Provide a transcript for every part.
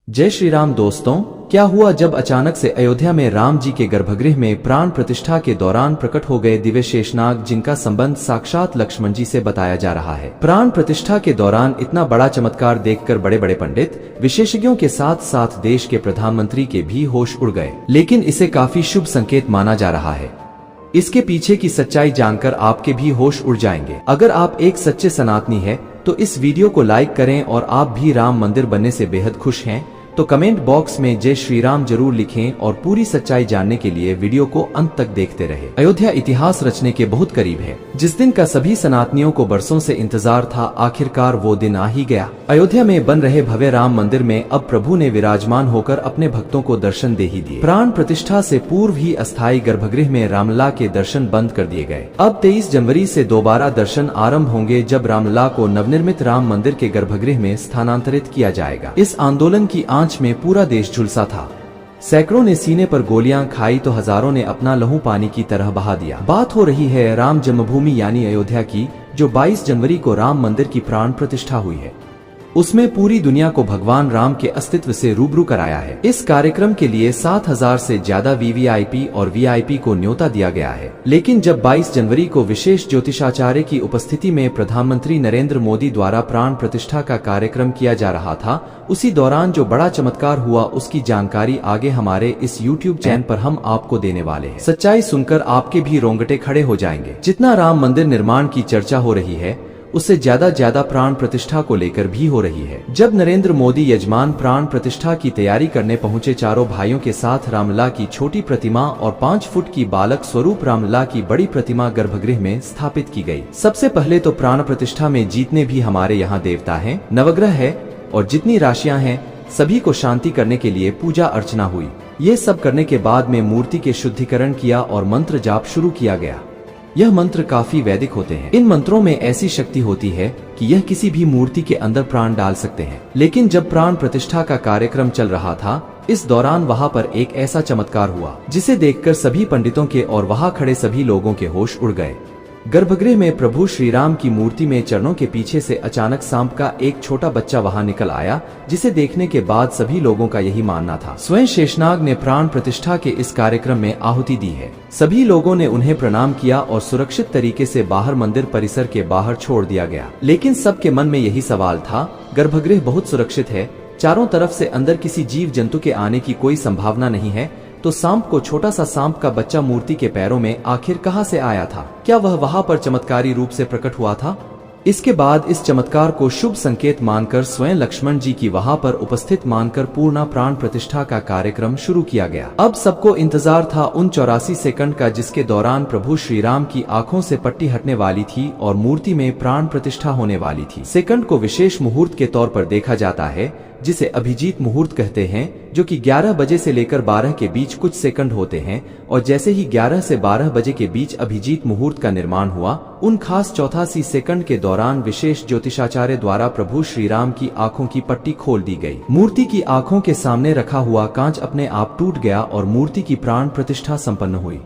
जय श्री राम दोस्तों, क्या हुआ जब अचानक से अयोध्या में राम जी के गर्भगृह में प्राण प्रतिष्ठा के दौरान प्रकट हो गए दिव्य शेषनाग, जिनका संबंध साक्षात लक्ष्मण जी से बताया जा रहा है। प्राण प्रतिष्ठा के दौरान इतना बड़ा चमत्कार देखकर बड़े बड़े पंडित, विशेषज्ञों के साथ साथ देश के प्रधानमंत्री के भी होश उड़ गए, लेकिन इसे काफी शुभ संकेत माना जा रहा है। इसके पीछे की सच्चाई जानकर आपके भी होश उड़ जाएंगे। अगर आप एक सच्चे सनातनी है तो इस वीडियो को लाइक करें, और आप भी राम मंदिर बनने से बेहद खुश हैं तो कमेंट बॉक्स में जय श्री राम जरूर लिखें, और पूरी सच्चाई जानने के लिए वीडियो को अंत तक देखते रहे। अयोध्या इतिहास रचने के बहुत करीब है। जिस दिन का सभी सनातनियों को बरसों से इंतजार था, आखिरकार वो दिन आ ही गया। अयोध्या में बन रहे भव्य राम मंदिर में अब प्रभु ने विराजमान होकर अपने भक्तों को दर्शन दे ही दिए। प्राण प्रतिष्ठा से पूर्व ही अस्थायी गर्भगृह में रामलला के दर्शन बंद कर दिए गए। अब 23 जनवरी से दोबारा दर्शन आरंभ होंगे, जब रामलला को नवनिर्मित राम मंदिर के गर्भगृह में स्थानांतरित किया जाएगा। इस आंदोलन की में पूरा देश झुलसा था। सैकड़ों ने सीने पर गोलियां खाई तो हजारों ने अपना लहू पानी की तरह बहा दिया। बात हो रही है राम जन्मभूमि यानी अयोध्या की, जो 22 जनवरी को राम मंदिर की प्राण प्रतिष्ठा हुई है। उसमें पूरी दुनिया को भगवान राम के अस्तित्व से रूबरू कराया है। इस कार्यक्रम के लिए 7000 से ज्यादा वीवीआईपी और वीआईपी को न्योता दिया गया है। लेकिन जब 22 जनवरी को विशेष ज्योतिषाचार्य की उपस्थिति में प्रधानमंत्री नरेंद्र मोदी द्वारा प्राण प्रतिष्ठा का कार्यक्रम किया जा रहा था, उसी दौरान जो बड़ा चमत्कार हुआ उसकी जानकारी आगे हमारे इस YouTube चैनल पर हम आपको देने वाले हैं। सच्चाई सुनकर आपके भी रोंगटे खड़े हो जाएंगे। जितना राम मंदिर निर्माण की चर्चा हो रही है, उससे ज्यादा प्राण प्रतिष्ठा को लेकर भी हो रही है। जब नरेंद्र मोदी यजमान प्राण प्रतिष्ठा की तैयारी करने पहुंचे, चारों भाइयों के साथ रामलला की छोटी प्रतिमा और 5 फुट की बालक स्वरूप रामलला की बड़ी प्रतिमा गर्भगृह में स्थापित की गई। सबसे पहले तो प्राण प्रतिष्ठा में जितने भी हमारे यहाँ देवता हैं, नवग्रह है और जितनी राशियां हैं, सभी को शांति करने के लिए पूजा अर्चना हुई। ये सब करने के बाद में मूर्ति के शुद्धिकरण किया और मंत्र जाप शुरू किया गया। यह मंत्र काफी वैदिक होते हैं। इन मंत्रों में ऐसी शक्ति होती है कि यह किसी भी मूर्ति के अंदर प्राण डाल सकते हैं। लेकिन जब प्राण प्रतिष्ठा का कार्यक्रम चल रहा था, इस दौरान वहां पर एक ऐसा चमत्कार हुआ जिसे देखकर सभी पंडितों के और वहां खड़े सभी लोगों के होश उड़ गए। गर्भगृह में प्रभु श्री राम की मूर्ति में चरणों के पीछे से अचानक सांप का एक छोटा बच्चा वहां निकल आया, जिसे देखने के बाद सभी लोगों का यही मानना था। स्वयं शेषनाग ने प्राण प्रतिष्ठा के इस कार्यक्रम में आहुति दी है। सभी लोगों ने उन्हें प्रणाम किया और सुरक्षित तरीके से बाहर मंदिर परिसर के बाहर छोड़ दिया गया। लेकिन सबके मन में यही सवाल था, गर्भगृह बहुत सुरक्षित है, चारों तरफ से अंदर किसी जीव जंतु के आने की कोई संभावना नहीं है, तो सांप को छोटा सा सांप का बच्चा मूर्ति के पैरों में आखिर कहां से आया था? क्या वह वहां पर चमत्कारी रूप से प्रकट हुआ था? इसके बाद इस चमत्कार को शुभ संकेत मानकर स्वयं लक्ष्मण जी की वहां पर उपस्थित मानकर पूर्ण प्राण प्रतिष्ठा का कार्यक्रम शुरू किया गया। अब सबको इंतजार था उन 84 सेकंड का, जिसके दौरान प्रभु श्री राम की आंखों से पट्टी हटने वाली थी और मूर्ति में प्राण प्रतिष्ठा होने वाली थी। सेकंड को विशेष मुहूर्त के तौर पर देखा जाता है, जिसे अभिजीत मुहूर्त कहते हैं, जो कि 11 बजे से लेकर 12 के बीच कुछ सेकंड होते हैं। और जैसे ही 11 से 12 बजे के बीच अभिजीत मुहूर्त का निर्माण हुआ, उन खास 84 सेकंड के दौरान विशेष ज्योतिषाचार्य द्वारा प्रभु श्री राम की आंखों की पट्टी खोल दी गई। मूर्ति की आंखों के सामने रखा हुआ कांच अपने आप टूट गया और मूर्ति की प्राण प्रतिष्ठा संपन्न हुई।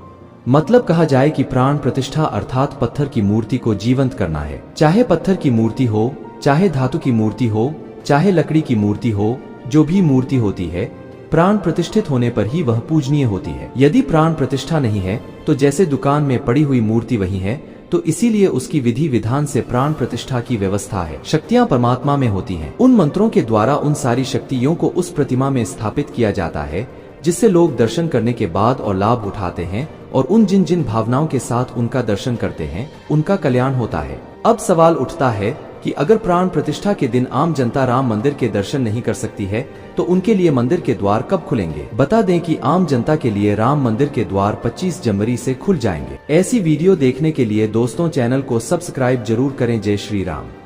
मतलब कहा जाए कि प्राण प्रतिष्ठा अर्थात पत्थर की मूर्ति को जीवंत करना है। चाहे पत्थर की मूर्ति हो, चाहे धातु की मूर्ति हो, चाहे लकड़ी की मूर्ति हो, जो भी मूर्ति होती है, प्राण प्रतिष्ठित होने पर ही वह पूजनीय होती है। यदि प्राण प्रतिष्ठा नहीं है तो जैसे दुकान में पड़ी हुई मूर्ति वही है, तो इसीलिए उसकी विधि विधान से प्राण प्रतिष्ठा की व्यवस्था है। शक्तियां परमात्मा में होती हैं। उन मंत्रों के द्वारा उन सारी शक्तियों को उस प्रतिमा में स्थापित किया जाता है, जिससे लोग दर्शन करने के बाद और लाभ उठाते हैं, और उन जिन जिन भावनाओं के साथ उनका दर्शन करते हैं, उनका कल्याण होता है। अब सवाल उठता है कि अगर प्राण प्रतिष्ठा के दिन आम जनता राम मंदिर के दर्शन नहीं कर सकती है, तो उनके लिए मंदिर के द्वार कब खुलेंगे? बता दें कि आम जनता के लिए राम मंदिर के द्वार 25 जनवरी से खुल जाएंगे। ऐसी वीडियो देखने के लिए दोस्तों चैनल को सब्सक्राइब जरूर करें। जय श्री राम।